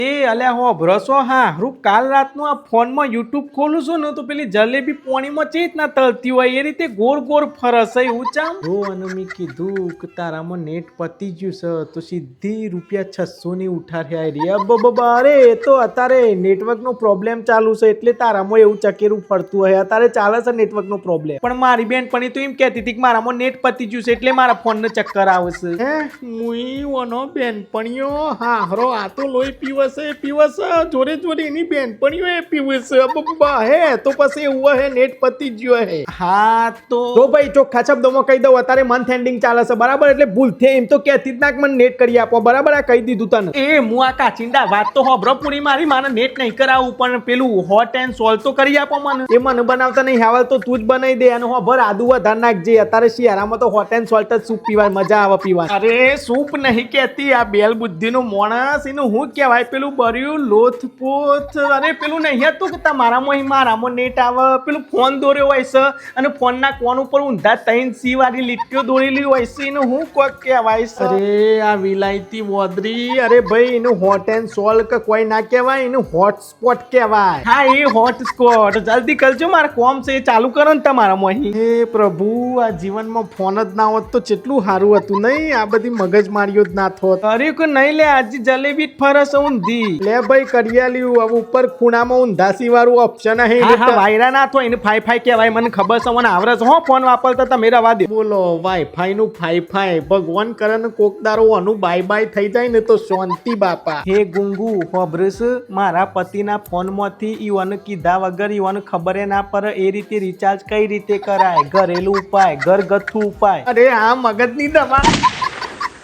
એ અલ્યા હો ભરોસો હા હું કાલ રાતનું આ ફોનમાં યુટ્યુબ ખોલું છું ને તો પેલી જલેબી પાણીમાં ચેવી રીતના તળતી હોય એ રીતે ગોળ ગોળ ફરસે એવું ચામ હો અને મેં કીધું કે તારામાં નેટ પતી ગયું છે તો સીધી ₹600 ની ઉઠાડ્યા રે અરે એ તો અત્યારે નેટવર્કનો પ્રોબ્લેમ ચાલુ છે એટલે તારામાં એવું ચકેરું ફરતું હોય અત્યારે ચાલે છે નેટવર્કનો પ્રોબ્લેમ પણ મારી બેનપણી તો એમ કહેતી હતી કે મારામાં નેટ પતી ગયું છે એટલે મારા ફોનને ચક્કર આવશે હે મુઈ ઓનો બેનપણીઓ હા હરો આ તો લોહી પીવસે જોડે જોડે એની બેનપણીઓ એ પીવસે હે તો પછી એવું હે નેટ પતી ગયો હે હા તો ભાઈ ચોખ્ખા શબ્દોમાં કહી દઉં અત્યારે મંથ એન્ડિંગ ચાલે છે બરાબર એટલે ભૂલથી એમ તો કહેતી જ ના કે મને નેટ કરી આપો બરાબર આ કહી દીધું તને એ હું આ કાચિંડા વાત તો હોબરો પૂરી મારી માને નેટ નહીં કરાવું પણ પેલું હોટ એન્ડ સોલ્ટ તો કરી આપો મને એ મને બનાવતા નહીં આવડે તો તું જ બનાવી દે અને હોભર આદુ વધાર નાખજે અત્યારે શિયાળામાં તો હોટ એન્ડ સોલ્ટ જ સૂપ પીવા મજા આવે પીવા અરે સૂપ નહીં કહેતી આ બેલ બુદ્ધિનો માણસ એનું હું કહેવાય પેલું બર્યું લોથ પોથ અરે પેલું નહીં હતું કે તમારામાં મારામાં નેટ આવે પેલું ફોન દોર્યો હોય છે અને ફોનના કોન ઉપર ઊંધા 3C વાળી લીટીઓ દોરેલી હોય છે એનું હું કોક કહેવાય છે અરે આ વિલાયતી વોદરી અરે ભાઈ એનું હોટ એન્ડ સોલ કે કોઈ ના કહેવાય એનું હોટસ્પોટ કહેવાય હા એ હોટસ્પોટ જલ્દી કરજો મારે કોમ છે એ ચાલુ કરો ને તમારામાં અહીં હે પ્રભુ આ જીવનમાં ફોન જ ના હોત તો કેટલું સારું હતું નહીં આ બધી મગજમારીઓ જ ના થોત અરે કે નહીં લે આજે જલેબી જ ફરસ ઊંધી લે ભાઈ કરિયાલ્યું હવે ઉપર ખૂણામાં ઊંધાસી વાળું ઓપ્શન હે હા વાયરા ના તો એને ફાઈ કહેવાય મને ખબર છે મને આવડે છે હો ફોન વાપરતા તમે રવા દે બોલો વાઈફાઈ નું ફાઈ ભગવાન કરે ને કોકદારો આનું બાય બાય થઈ જાય ને તો શાંતિ બાપા હે ગુંગુ હોબ્રસ મારા પતિના ફોનમાંથી ઈવન કીધા વગર ઈવન ખબર ના પડે એ રીતે રિચાર્જ કઈ રીતે કરાય ઘરેલું ઉપાય ઘરગથ્થુ ઉપાય અરે આ મગજની દવા